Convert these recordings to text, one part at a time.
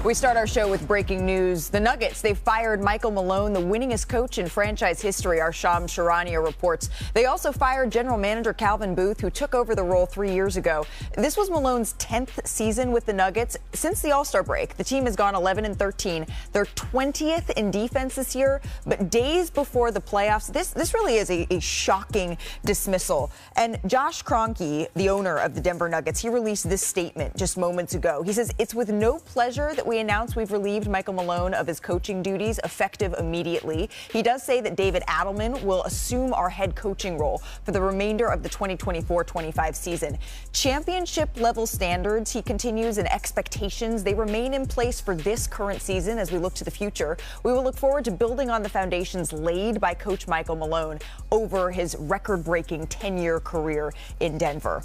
We start our show with breaking news. The Nuggets, they fired Michael Malone, the winningest coach in franchise history, our Shams Charania reports. They also fired general manager Calvin Booth, who took over the role 3 years ago. This was Malone's 10th season with the Nuggets. Since the All-Star break, the team has gone 11-13. They're 20th in defense this year, but days before the playoffs, this really is a shocking dismissal. And Josh Kroenke, the owner of the Denver Nuggets, he released this statement just moments ago. He says, "It's with no pleasure that we announce we've relieved Michael Malone of his coaching duties effective immediately." He does say that David Adelman will assume our head coaching role for the remainder of the 2024-25 season. Championship level standards, he continues, and expectations, they remain in place for this current season as we look to the future. We will look forward to building on the foundations laid by Coach Michael Malone over his record-breaking 10-year career in Denver.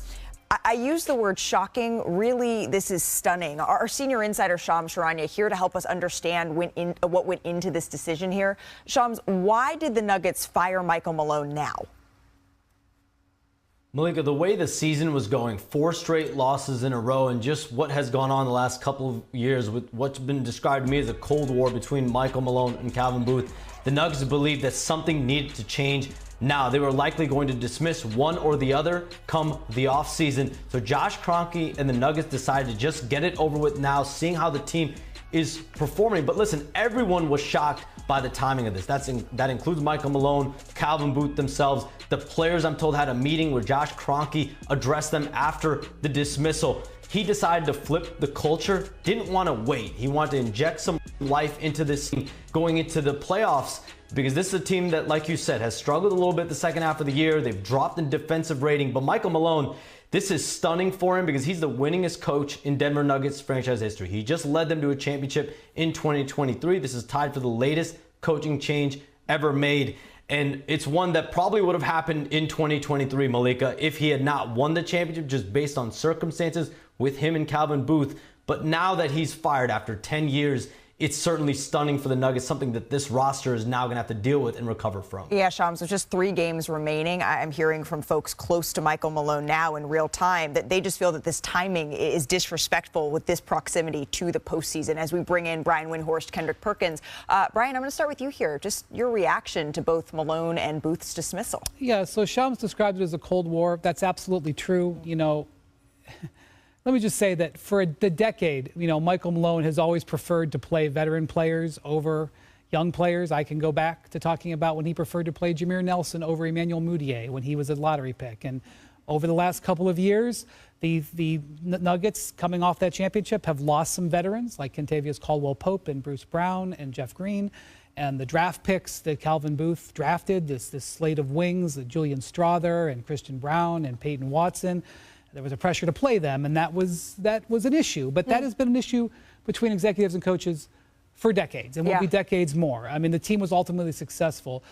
I use the word shocking. Really, this is stunning. Our senior insider, Shams Charania, here to help us understand what went into this decision here. Shams, why did the Nuggets fire Michael Malone now? Malika, the way the season was going, 4 straight losses in a row, and just what has gone on the last couple of years with what's been described to me as a Cold War between Michael Malone and Calvin Booth, the Nuggets believed that something needed to change. Now, they were likely going to dismiss one or the other come the offseason. So Josh Kroenke and the Nuggets decided to just get it over with now, seeing how the team is performing. But listen, everyone was shocked by the timing of this. That includes Michael Malone, Calvin Booth themselves. The players, I'm told, had a meeting where Josh Kroenke addressed them after the dismissal. He decided to flip the culture, didn't want to wait. He wanted to inject some life into this team going into the playoffs, because this is a team that, like you said, has struggled a little bit the second half of the year. They've dropped in defensive rating. But Michael Malone, this is stunning for him because he's the winningest coach in Denver Nuggets franchise history. He just led them to a championship in 2023. This is tied for the latest coaching change ever made. And it's one that probably would have happened in 2023, Malika, if he had not won the championship just based on circumstances with him and Calvin Booth. But now that he's fired after 10 years, it's certainly stunning for the Nuggets, something that this roster is now going to have to deal with and recover from. Yeah, Shams, there's just 3 games remaining. I'm hearing from folks close to Michael Malone now in real time that they just feel that this timing is disrespectful with this proximity to the postseason. As we bring in Brian Windhorst, Kendrick Perkins. Brian, I'm going to start with you here. Just your reaction to both Malone and Booth's dismissal. Yeah, so Shams described it as a Cold War. That's absolutely true. You know, let me just say that for the decade, Michael Malone has always preferred to play veteran players over young players. I can go back to talking about when he preferred to play Jameer Nelson over Emmanuel Mudiay when he was a lottery pick. And over the last couple of years, the Nuggets, coming off that championship, have lost some veterans like Kentavious Caldwell-Pope and Bruce Brown and Jeff Green. And the draft picks that Calvin Booth drafted, this slate of wings, Julian Strother and Christian Brown and Peyton Watson, there was a pressure to play them, and that was an issue. But that has been an issue between executives and coaches for decades, and will be decades more. I mean, the team was ultimately successful.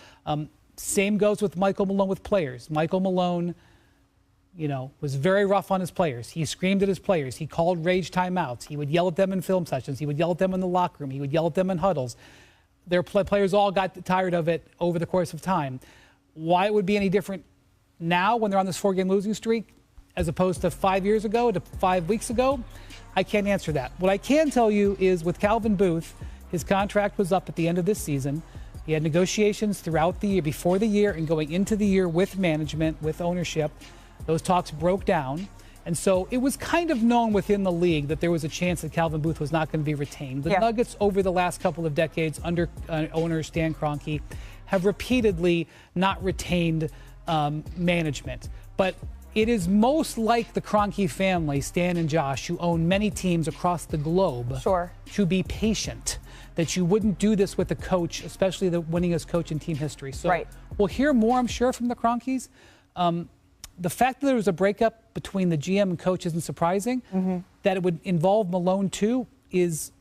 Same goes with Michael Malone with players. Michael Malone, was very rough on his players. He screamed at his players. He called rage timeouts. He would yell at them in film sessions. He would yell at them in the locker room. He would yell at them in huddles. Their players all got tired of it over the course of time. Why it would be any different now when they're on this 4-game losing streak as opposed to 5 years ago, to 5 weeks ago, I can't answer that. What I can tell you is with Calvin Booth, his contract was up at the end of this season. He had negotiations throughout the year, before the year, and going into the year with management, with ownership. Those talks broke down. And so it was kind of known within the league that there was a chance that Calvin Booth was not going to be retained. The Nuggets, over the last couple of decades, under owner Stan Kroenke, have repeatedly not retained management. But it is most like the Kroenke family, Stan and Josh, who own many teams across the globe, to be patient, that you wouldn't do this with a coach, especially the winningest coach in team history. So we'll hear more, I'm sure, from the Kroenkes. The fact that there was a breakup between the GM and coach isn't surprising. That it would involve Malone, too, is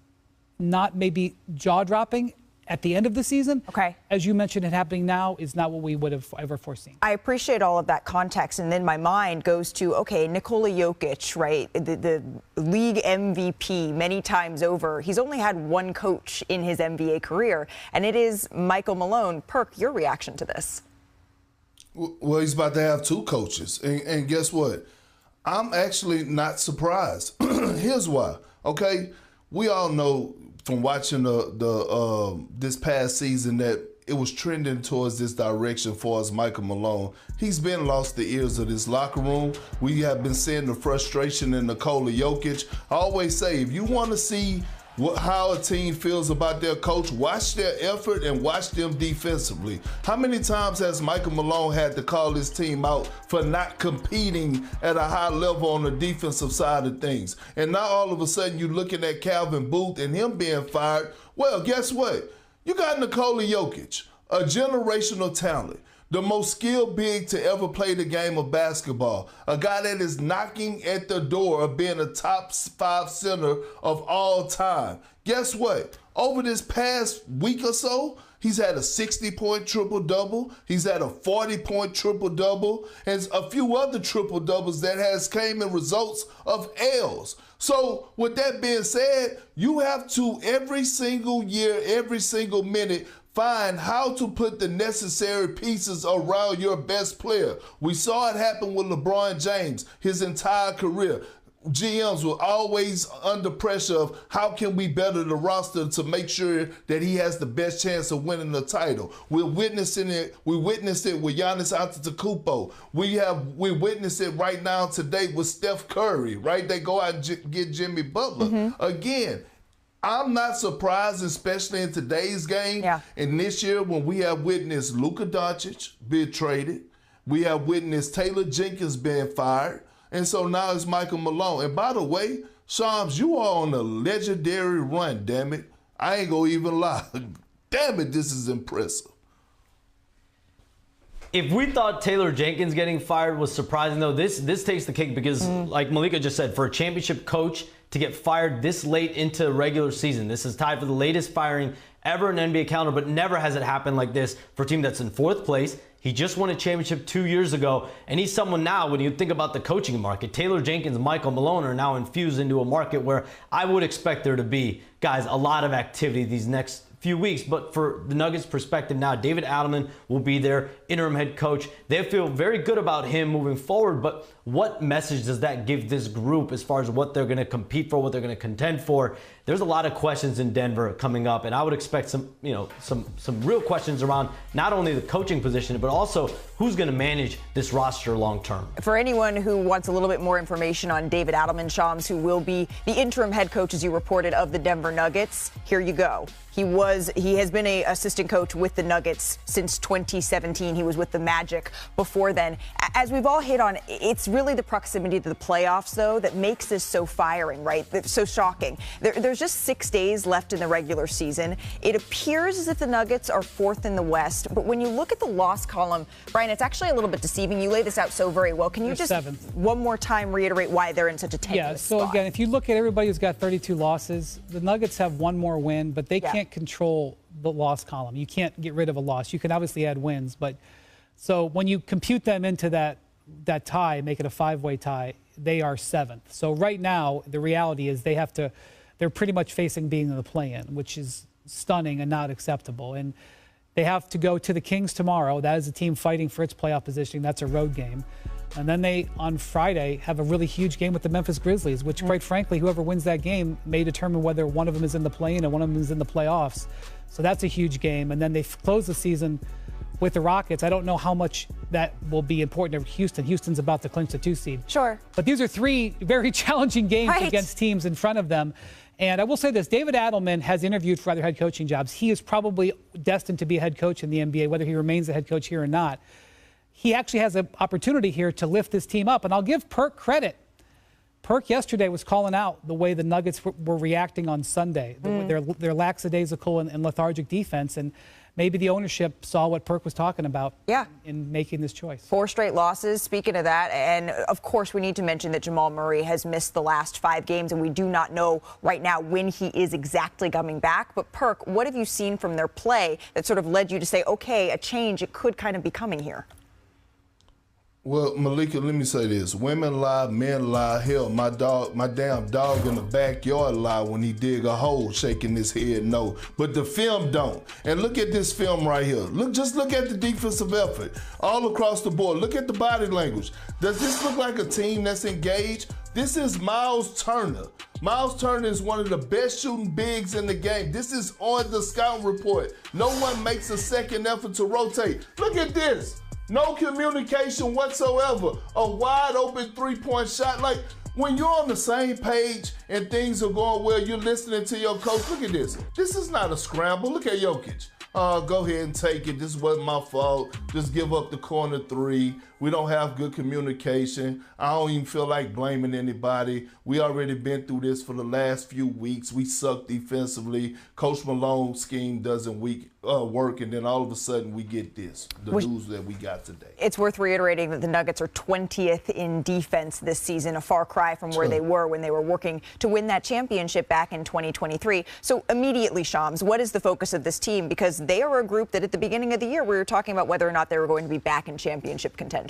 not maybe jaw-dropping at the end of the season. As you mentioned, it happening now is not what we would have ever foreseen. I appreciate all of that context, and then my mind goes to, Nikola Jokic, right? The league MVP many times over. He's only had one coach in his NBA career, and it is Michael Malone. Perk, your reaction to this? Well, he's about to have 2 coaches, and guess what? I'm actually not surprised. Here's why, we all know from watching this past season that it was trending towards this direction for us, Michael Malone. He's been lost the ears of this locker room. We have been seeing the frustration in Nikola Jokic. I always say, if you want to see how a team feels about their coach, watch their effort and watch them defensively. How many times has Michael Malone had to call his team out for not competing at a high level on the defensive side of things? And now all of a sudden you're looking at Calvin Booth and him being fired. Well, guess what? You got Nikola Jokic, a generational talent, the most skilled big to ever play the game of basketball, a guy that is knocking at the door of being a top 5 center of all time. Guess what? Over this past week or so, he's had a 60-point triple-double. He's had a 40-point triple-double, and a few other triple-doubles that has came in results of L's. So with that being said, you have to every single year, every single minute, find how to put the necessary pieces around your best player. We saw it happen with LeBron James his entire career. GMs were always under pressure of how can we better the roster to make sure that he has the best chance of winning the title. We're witnessing it. We witnessed it with Giannis Antetokounmpo. We witness it right now today with Steph Curry, right? They go out and get Jimmy Butler. Again, I'm not surprised, especially in today's game. And this year when we have witnessed Luka Doncic being traded, we have witnessed Taylor Jenkins being fired, and so now it's Michael Malone. And by the way, Shams, you are on a legendary run, damn it. I ain't gonna even lie. Damn it, this is impressive. If we thought Taylor Jenkins getting fired was surprising, though, this takes the cake because, like Malika just said, for a championship coach to get fired this late into the regular season, this is tied for the latest firing ever in NBA calendar, but never has it happened like this for a team that's in 4th place. He just won a championship 2 years ago, and he's someone now, when you think about the coaching market, Taylor Jenkins and Michael Malone are now infused into a market where I would expect there to be, guys, a lot of activity these next few weeks. But for the Nuggets' perspective now, David Adelman will be their interim head coach. They feel very good about him moving forward, but what message does that give this group as far as what they're going to compete for, what they're going to contend for? There's a lot of questions in Denver coming up, and I would expect some real questions around not only the coaching position, but also who's going to manage this roster long term. For anyone who wants a little bit more information on David Adelman, Shams, who will be the interim head coach, as you reported, of the Denver Nuggets, here you go. He has been an assistant coach with the Nuggets since 2017. He was with the Magic before then. As we've all hit on, it's really the proximity to the playoffs, though, that makes this so firing, right? So shocking. There's just 6 days left in the regular season. It appears as if the Nuggets are 4th in the West, but when you look at the loss column, Brian, it's actually a little bit deceiving. You lay this out so very well. Can you just 7th. One more time reiterate why they're in such a tenuous spot? So again, if you look at everybody who's got 32 losses, the Nuggets have one more win, but they can't control the loss column. You can't get rid of a loss. You can obviously add wins, but so when you compute them into that tie, make it a 5-way tie, they are 7th. So right now, the reality is they're pretty much facing being in the play-in, which is stunning and not acceptable. And they have to go to the Kings tomorrow. That is a team fighting for its playoff position. That's a road game. And then they, on Friday, have a really huge game with the Memphis Grizzlies, which, quite frankly, whoever wins that game may determine whether one of them is in the play-in and one of them is in the playoffs. So that's a huge game. And then they close the season with the Rockets. I don't know how much that will be important to Houston. Houston's about to clinch the 2 seed. Sure. But these are 3 very challenging games against teams in front of them. And I will say this, David Adelman has interviewed for other head coaching jobs. He is probably destined to be a head coach in the NBA, whether he remains a head coach here or not. He actually has an opportunity here to lift this team up. And I'll give Perk credit. Perk yesterday was calling out the way the Nuggets were reacting on Sunday, their lackadaisical and lethargic defense. And maybe the ownership saw what Perk was talking about in making this choice. 4 straight losses, speaking of that. And, of course, we need to mention that Jamal Murray has missed the last 5 games, and we do not know right now when he is exactly coming back. But, Perk, what have you seen from their play that sort of led you to say, okay, a change, it could kind of be coming here? Well, Malika, let me say this. Women lie, men lie. Hell, my damn dog in the backyard lie when he dig a hole, shaking his head no. But the film don't. And look at this film right here. Just look at the defensive effort all across the board. Look at the body language. Does this look like a team that's engaged? This is Miles Turner. Miles Turner is one of the best shooting bigs in the game. This is on the scouting report. No one makes a second effort to rotate. Look at this. No communication whatsoever. A wide open three-point shot. Like, when you're on the same page and things are going well, you're listening to your coach. Look at this. This is not a scramble. Look at Jokic. Go ahead and take it. This wasn't my fault. Just give up the corner three. We don't have good communication. I don't even feel like blaming anybody. We already been through this for the last few weeks. We suck defensively. Coach Malone's scheme doesn't work, and then all of a sudden we get this, the news that we got today. It's worth reiterating that the Nuggets are 20th in defense this season, a far cry from where they were when they were working to win that championship back in 2023. So immediately, Shams, what is the focus of this team? Because they are a group that at the beginning of the year we were talking about whether or not they were going to be back in championship contention.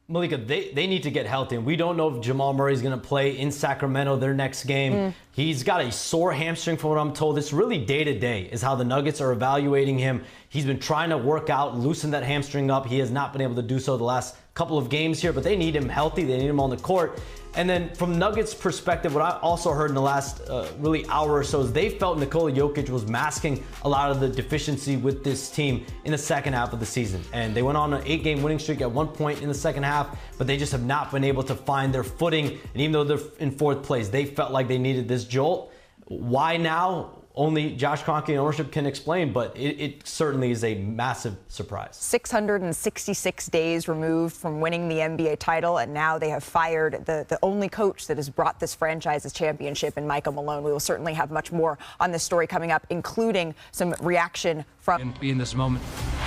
Malika, they need to get healthy. And we don't know if Jamal Murray is going to play in Sacramento their next game. He's got a sore hamstring from what I'm told. It's really day-to-day is how the Nuggets are evaluating him. He's been trying to work out, loosen that hamstring up. He has not been able to do so the last couple of games here, but they need him healthy. They need him on the court. And then from Nuggets perspective, what I also heard in the last really hour or so is they felt Nikola Jokic was masking a lot of the deficiency with this team in the second half of the season. And they went on an 8-game winning streak at one point in the second half, but they just have not been able to find their footing. And even though they're in fourth place, they felt like they needed this jolt. Why now? Only Josh Kroenke and ownership can explain, but it certainly is a massive surprise. 666 days removed from winning the NBA title, and now they have fired the only coach that has brought this franchise a championship in Michael Malone. We will certainly have much more on this story coming up, including some reaction from... And be in this moment.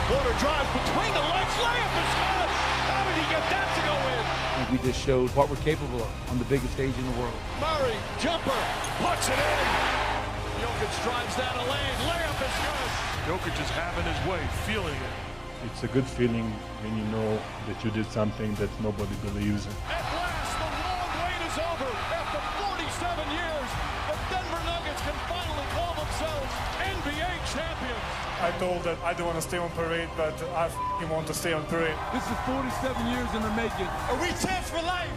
Porter drives between the legs, layup is good! How did he get that to go in? We just showed what we're capable of on the biggest stage in the world. Murray, jumper, puts it in! Jokic drives down a lane, layup is good. Jokic is having his way, feeling it. It's a good feeling when you know that you did something that nobody believes in. At last, the long wait is over. After 47 years, the Denver Nuggets can finally call themselves NBA champions. I told that I don't want to stay on parade, but I want to stay on parade. This is 47 years in the making. Are we champs for life?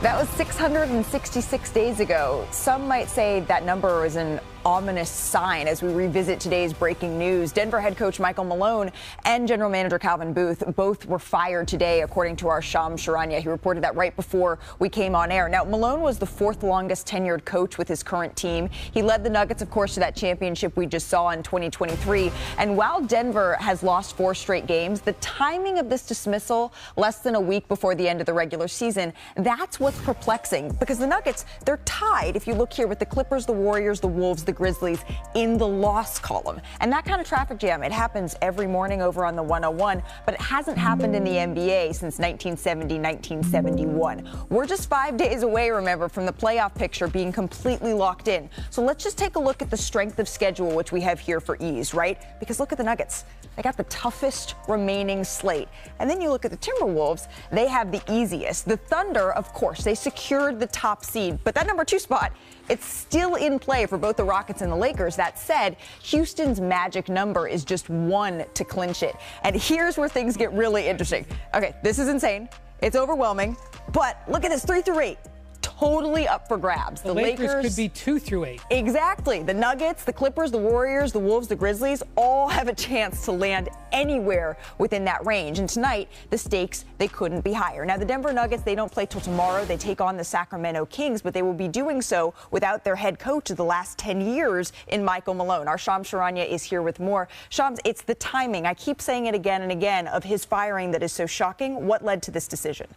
That was 666 days ago. Some might say that number is an ominous sign as we revisit today's breaking news. Denver head coach Michael Malone and general manager Calvin Booth both were fired today, according to our Shams Charania. He reported that right before we came on air. Now, Malone was the fourth longest tenured coach with his current team. He led the Nuggets, of course, to that championship we just saw in 2023. And while Denver has lost 4 straight games, the timing of this dismissal less than a week before the end of the regular season, that's what's perplexing, because the Nuggets, they're tied, if you look here, with the Clippers, the Warriors, the Wolves, the Grizzlies in the loss column. And that kind of traffic jam, it happens every morning over on the 101, but it hasn't happened in the NBA since 1970, 1971. We're just 5 days away, remember, from the playoff picture being completely locked in. So let's just take a look at the strength of schedule, which we have here for ease, right? Because look at the Nuggets. They got the toughest remaining slate. And then you look at the Timberwolves, they have the easiest. The Thunder, of course, they secured the top seed, but that number 2 spot, it's still in play for both the Rockets and the Lakers. That said, Houston's magic number is just 1 to clinch it. And here's where things get really interesting. Okay, this is insane. It's overwhelming. But look at this, 3 through 8. Totally up for grabs. The Lakers could be 2 through 8. Exactly. The Nuggets, the Clippers, the Warriors, the Wolves, the Grizzlies all have a chance to land anywhere within that range. And tonight, the stakes, they couldn't be higher. Now, the Denver Nuggets, they don't play till tomorrow. They take on the Sacramento Kings, but they will be doing so without their head coach of the last 10 years in Michael Malone. Our Shams Charania is here with more. Shams, it's the timing. I keep saying it again and again of his firing that is so shocking. What led to this decision?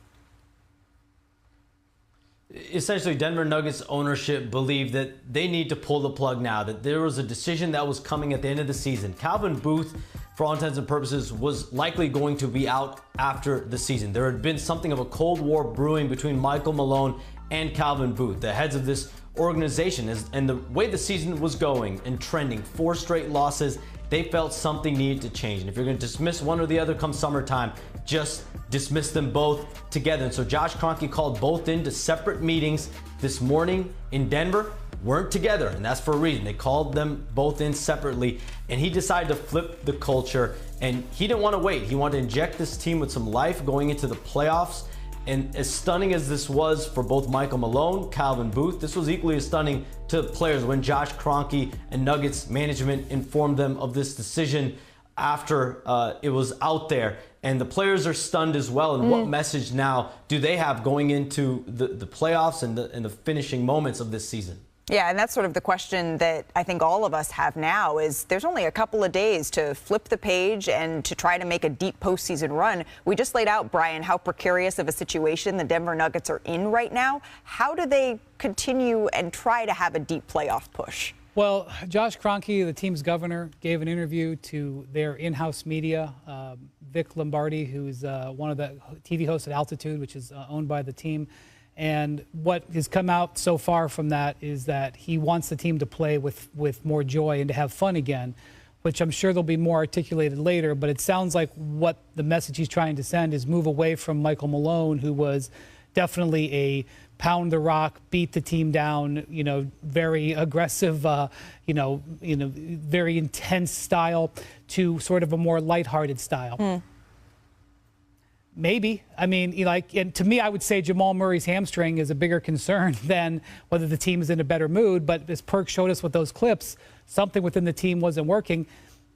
Essentially, Denver Nuggets ownership believed that they need to pull the plug now, that there was a decision that was coming at the end of the season. Calvin Booth, for all intents and purposes, was likely going to be out after the season. There had been something of a Cold War brewing between Michael Malone and Calvin Booth, the heads of this organization. And the way the season was going and trending, 4 straight losses, they felt something needed to change. And if you're going to dismiss one or the other come summertime, just dismiss them both together. And so Josh Kroenke called both into separate meetings this morning in Denver. Weren't together, and that's for a reason. They called them both in separately, and he decided to flip the culture, and he didn't want to wait. He wanted to inject this team with some life going into the playoffs. And as stunning as this was for both Michael Malone, Calvin Booth, this was equally as stunning to players when Josh Kroenke and Nuggets management informed them of this decision after it was out there. And the players are stunned as well. And what message now do they have going into the playoffs and the finishing moments of this season? Yeah, and that's sort of the question that I think all of us have now is there's only a couple of days to flip the page and to try to make a deep postseason run. We just laid out, Brian, how precarious of a situation the Denver Nuggets are in right now. How do they continue and try to have a deep playoff push? Well, Josh Kroenke, the team's governor, gave an interview to their in-house media. Vic Lombardi, who's one of the TV hosts at Altitude, which is owned by the team. And what has come out so far from that is that he wants the team to play with more joy and to have fun again, which I'm sure they'll be more articulated later. But it sounds like what the message he's trying to send is move away from Michael Malone, who was definitely a pound the rock, beat the team down, very aggressive, very intense style, to sort of a more lighthearted style. Maybe. I mean, and to me, I would say Jamal Murray's hamstring is a bigger concern than whether the team is in a better mood. But as Perk showed us with those clips, something within the team wasn't working.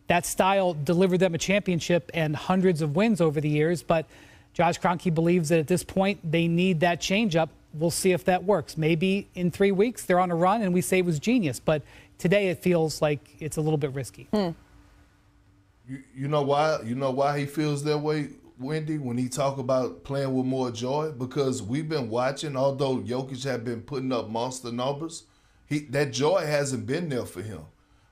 That style delivered them a championship and hundreds of wins over the years. But Josh Kroenke believes that at this point, they need that changeup. We'll see if that works. Maybe in 3 weeks, they're on a run and we say it was genius. But today, it feels like it's a little bit risky. You know why? You know why he feels that way, Wendy, when he talk about playing with more joy? Because we've been watching, although Jokic have been putting up monster numbers, that joy hasn't been there for him,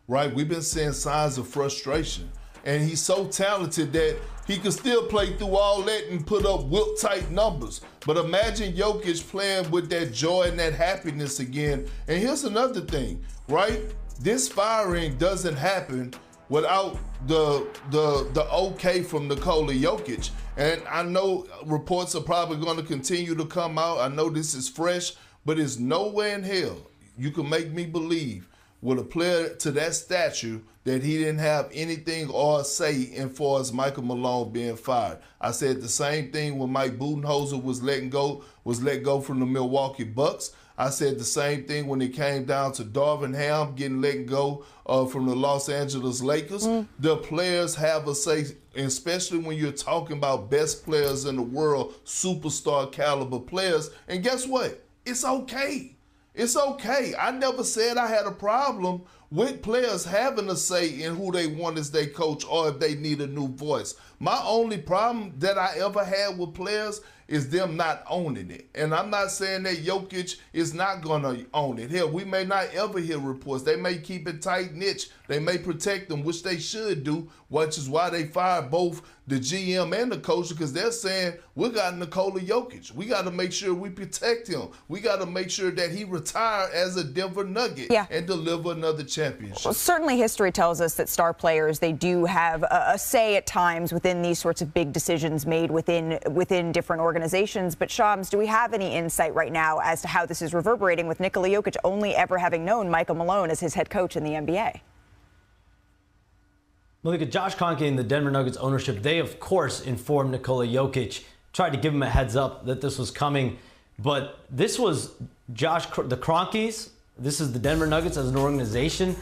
right? We've been seeing signs of frustration. And he's so talented that he can still play through all that and put up Wilt-type numbers. But imagine Jokic playing with that joy and that happiness again. And here's another thing, right? This firing doesn't happen without the okay from Nikola Jokic. And I know reports are probably going to continue to come out. I know this is fresh, but it's nowhere in hell you can make me believe with a player to that stature that he didn't have anything or say as far as Michael Malone being fired. I said the same thing when Mike Budenholzer was let go from the Milwaukee Bucks. I said the same thing when it came down to Darvin Ham getting let go from the Los Angeles Lakers. The players have a say, especially when you're talking about best players in the world, superstar caliber players. And guess what? It's okay. It's okay. I never said I had a problem with players having a say in who they want as their coach or if they need a new voice. My only problem that I ever had with players is them not owning it. And I'm not saying that Jokic is not going to own it. Hell, we may not ever hear reports. They may keep it tight-knit. They may protect them, which they should do, which is why they fired both the GM and the coach, because they're saying, we got Nikola Jokic. We got to make sure we protect him. We got to make sure that he retire as a Denver Nugget and deliver another championship. Well, certainly history tells us that star players, they do have a say at times within these sorts of big decisions made within different organizations. But Shams, do we have any insight right now as to how this is reverberating with Nikola Jokic only ever having known Michael Malone as his head coach in the NBA? Look at Josh Kroenke and the Denver Nuggets ownership. They, of course, informed Nikola Jokic, tried to give him a heads up that this was coming. But this was the Kroenkes. This is the Denver Nuggets as an organization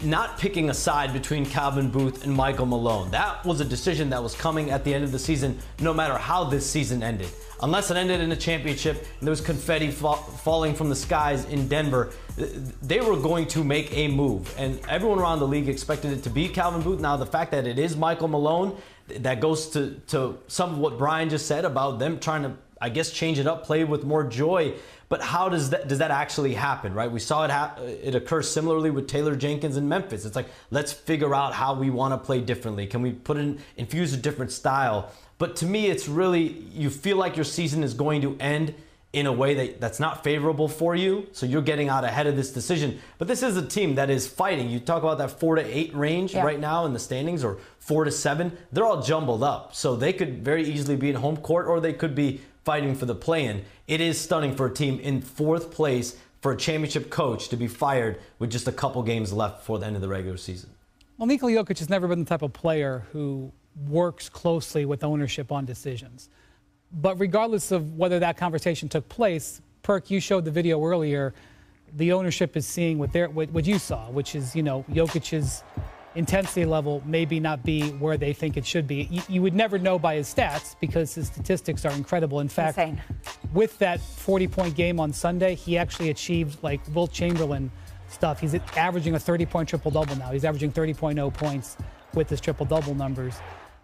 not picking a side between Calvin Booth and Michael Malone. That was a decision that was coming at the end of the season, no matter how this season ended. Unless it ended in a championship and there was confetti falling from the skies in Denver, they were going to make a move. And everyone around the league expected it to be Calvin Booth. Now, the fact that it is Michael Malone, that goes to some of what Brian just said about them trying to, I guess, change it up, play with more joy. But how does that actually happen, right? We saw it occur similarly with Taylor Jenkins in Memphis. It's like, let's figure out how we want to play differently. Can we infuse a different style? But to me, it's really, you feel like your season is going to end in a way that's not favorable for you. So you're getting out ahead of this decision. But this is a team that is fighting. You talk about that 4 to 8 range right now in the standings, or 4 to 7. They're all jumbled up. So they could very easily be in home court, or they could be fighting for the play-in. It is stunning for a team in 4th place for a championship coach to be fired with just a couple games left before the end of the regular season. Well, Nikola Jokic has never been the type of player who works closely with ownership on decisions. But regardless of whether that conversation took place, Perk, you showed the video earlier. The ownership is seeing what you saw, which is, Jokic's intensity level maybe not be where they think it should be. You would never know by his stats because his statistics are incredible. In fact, insane. With that 40-point game on Sunday, he actually achieved like Wilt Chamberlain stuff. He's averaging a 30-point triple-double now. He's averaging 30.0 points with his triple-double numbers.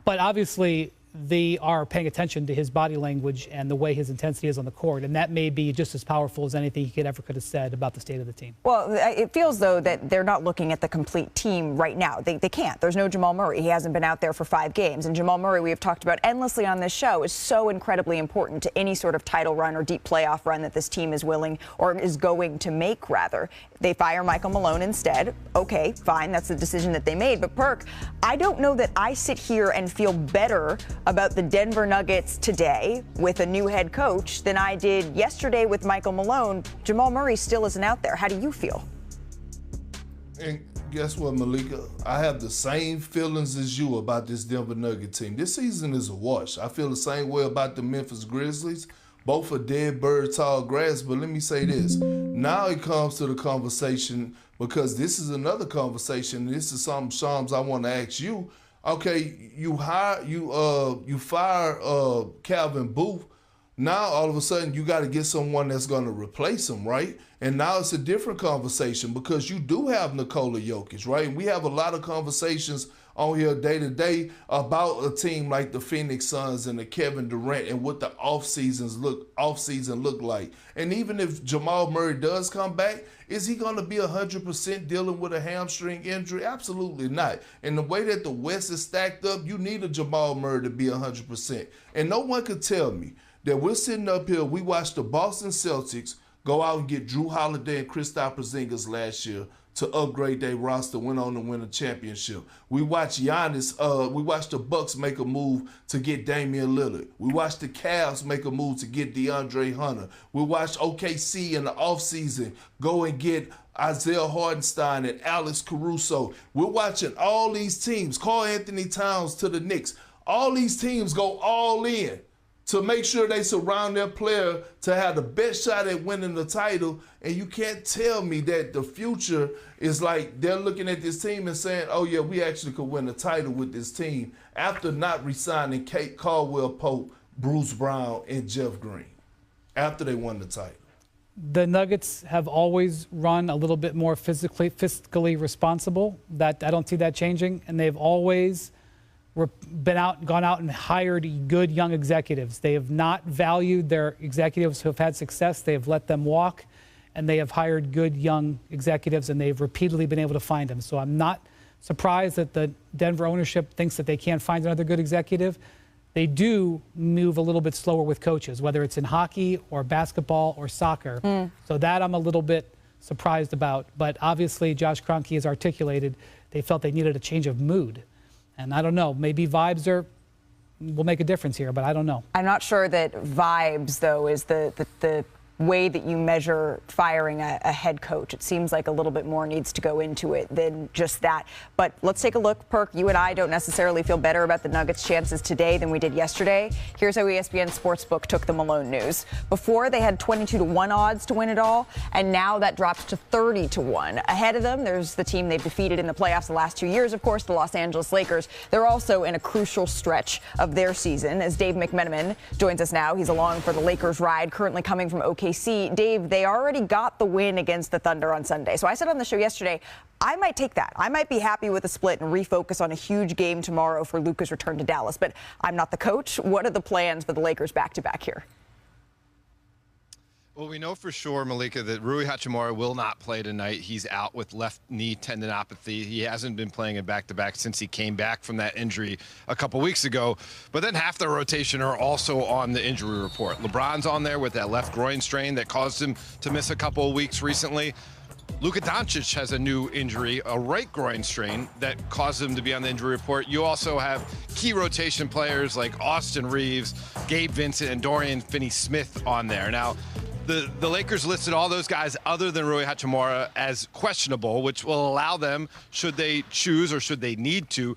But obviously, they are paying attention to his body language and the way his intensity is on the court, and that may be just as powerful as anything he could have said about the state of the team. Well, it feels, though, that they're not looking at the complete team right now. They can't. There's no Jamal Murray. He hasn't been out there for 5 games. And Jamal Murray, we have talked about endlessly on this show, is so incredibly important to any sort of title run or deep playoff run that this team is willing or is going to make, rather. They fire Michael Malone instead. Okay, fine. That's the decision that they made. But, Perk, I don't know that I sit here and feel better about the Denver Nuggets today with a new head coach than I did yesterday with Michael Malone. Jamal Murray still isn't out there. How do you feel? And guess what, Malika? I have the same feelings as you about this Denver Nugget team. This season is a wash. I feel the same way about the Memphis Grizzlies. Both are dead bird, tall grass. But let me say this. Now it comes to the conversation, because this is another conversation. This is something, Shams, I want to ask you. Okay, you fire Calvin Booth. Now all of a sudden you got to get someone that's going to replace him, right? And now it's a different conversation because you do have Nikola Jokic, right? We have a lot of conversations on here day to day about a team like the Phoenix Suns and the Kevin Durant and what the offseason look like. And even if Jamal Murray does come back, is he going to be 100% dealing with a hamstring injury? Absolutely not. And the way that the West is stacked up, you need a Jamal Murray to be 100%. And no one could tell me that we're sitting up here, we watched the Boston Celtics go out and get Drew Holiday and Kristaps Porzingis last year to upgrade their roster, went on to win a championship. We watched we watched the Bucks make a move to get Damian Lillard. We watched the Cavs make a move to get DeAndre Hunter. We watched OKC in the offseason go and get Isaiah Hartenstein and Alex Caruso. We're watching all these teams, Karl Anthony Towns to the Knicks. All these teams go all in to make sure they surround their player to have the best shot at winning the title. And you can't tell me that the future is like they're looking at this team and saying, oh, yeah, we actually could win a title with this team after not re-signing Kate Caldwell Pope, Bruce Brown, and Jeff Green after they won the title. The Nuggets have always run a little bit more fiscally responsible. That I don't see that changing. And they've always gone out and hired good young executives. They have not valued their executives who have had success. They have let them walk, and they have hired good young executives, and they've repeatedly been able to find them. So I'm not surprised that the Denver ownership thinks that they can't find another good executive. They do move a little bit slower with coaches, whether it's in hockey or basketball or soccer. So that I'm a little bit surprised about. But obviously, Josh Kroenke has articulated they felt they needed a change of mood. And I don't know, maybe vibes will make a difference here, but I don't know. I'm not sure that vibes, though, is the way that you measure firing a head coach. It seems like a little bit more needs to go into it than just that. But let's take a look. Perk, you and I don't necessarily feel better about the Nuggets' chances today than we did yesterday. Here's how ESPN Sportsbook took the Malone news. Before, they had 22-1 odds to win it all, and now that drops to 30-1. Ahead of them, there's the team they've defeated in the playoffs the last 2 years, of course, the Los Angeles Lakers. They're also in a crucial stretch of their season. As Dave McMenamin joins us now, he's along for the Lakers ride, currently coming from OKC. Dave, they already got the win against the Thunder on Sunday. So I said on the show yesterday, I might take that. I might be happy with a split and refocus on a huge game tomorrow for Luka's return to Dallas. But I'm not the coach. What are the plans for the Lakers back-to-back here? Well, we know for sure, Malika, that Rui Hachimura will not play tonight. He's out with left knee tendinopathy. He hasn't been playing in back-to-back since he came back from that injury a couple weeks ago. But then half the rotation are also on the injury report. LeBron's on there with that left groin strain that caused him to miss a couple of weeks recently. Luka Doncic has a new injury, a right groin strain that caused him to be on the injury report. You also have key rotation players like Austin Reeves, Gabe Vincent, and Dorian Finney-Smith on there. Now, the Lakers listed all those guys other than Rui Hachimura as questionable, which will allow them, should they choose or should they need to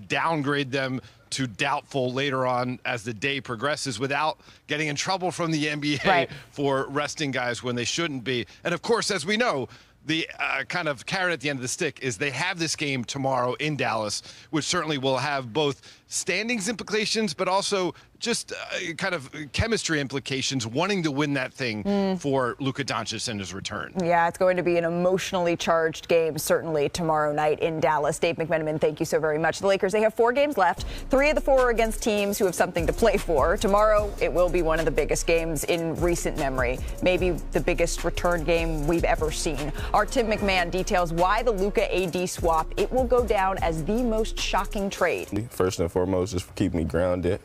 downgrade them to doubtful later on as the day progresses without getting in trouble from the NBA for resting guys when they shouldn't be. And of course, as we know, the kind of carrot at the end of the stick is they have this game tomorrow in Dallas, which certainly will have both standings implications, but also just kind of chemistry implications, wanting to win that thing for Luka Doncic and his return. Yeah, it's going to be an emotionally charged game, certainly tomorrow night in Dallas. Dave McMenamin, thank you so very much. The Lakers, they have 4 games left. 3 of the 4 are against teams who have something to play for. Tomorrow, it will be one of the biggest games in recent memory, maybe the biggest return game we've ever seen. Our Tim McMahon details why the Luka AD swap, it will go down as the most shocking trade. First and foremost, just keep me grounded.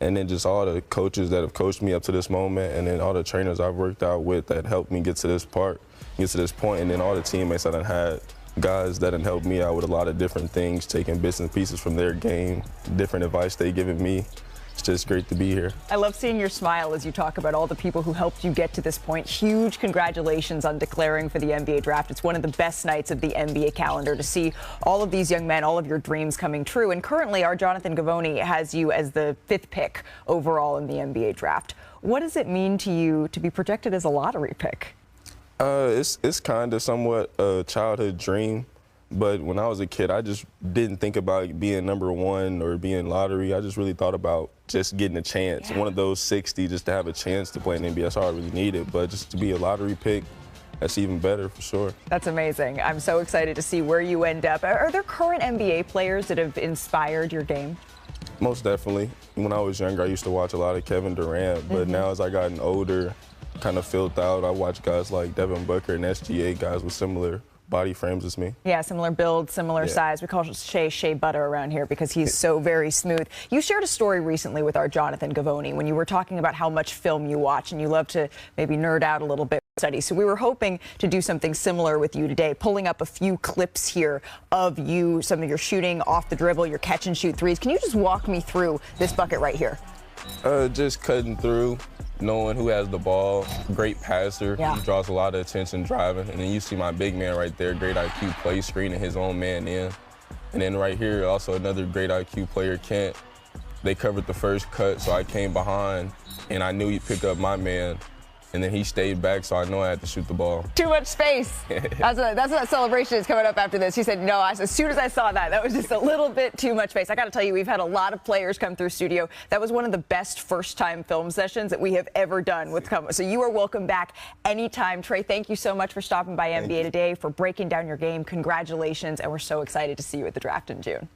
And then just all the coaches that have coached me up to this moment, and then all the trainers I've worked out with that helped me get to this point, and then all the teammates that I've had, guys that have helped me out with a lot of different things, taking bits and pieces from their game, different advice they've given me. It's just great to be here. I love seeing your smile as you talk about all the people who helped you get to this point. Huge congratulations on declaring for the NBA draft. It's one of the best nights of the NBA calendar to see all of these young men, all of your dreams coming true. And currently, our Jonathan Givony has you as the 5th pick overall in the NBA draft. What does it mean to you to be projected as a lottery pick? It's kind of somewhat a childhood dream. But when I was a kid, I just didn't think about being number 1 or being lottery. I just really thought about just getting a chance. One of those 60 just to have a chance to play in the NBA. That's all I really needed. But just to be a lottery pick, that's even better for sure. That's amazing. I'm so excited to see where you end up. Are there current NBA players that have inspired your game? Most definitely. When I was younger, I used to watch a lot of Kevin Durant. But now as I gotten older, kind of filled out, I watch guys like Devin Booker and SGA, guys with similar body frames as me. Yeah, similar build, similar size. We call Shea Butter around here because he's so very smooth. You shared a story recently with our Jonathan Givony when you were talking about how much film you watch and you love to maybe nerd out a little bit. Study. So we were hoping to do something similar with you today, pulling up a few clips here of you, some of your shooting off the dribble, your catch and shoot threes. Can you just walk me through this bucket right here? Just cutting through, knowing who has the ball, great passer, he draws a lot of attention driving. And then you see my big man right there, great IQ play, screening his own man in. And then right here, also another great IQ player, Kent. They covered the first cut, so I came behind, and I knew he'd pick up my man. And then he stayed back, so I know I had to shoot the ball. Too much space. That's what that celebration is coming up after this. He said, no, as soon as I saw that was just a little bit too much space. I got to tell you, we've had a lot of players come through studio. That was one of the best first-time film sessions that we have ever done with Como. So you are welcome back anytime. Trey, thank you so much for stopping by NBA Today, for breaking down your game. Congratulations, and we're so excited to see you at the draft in June.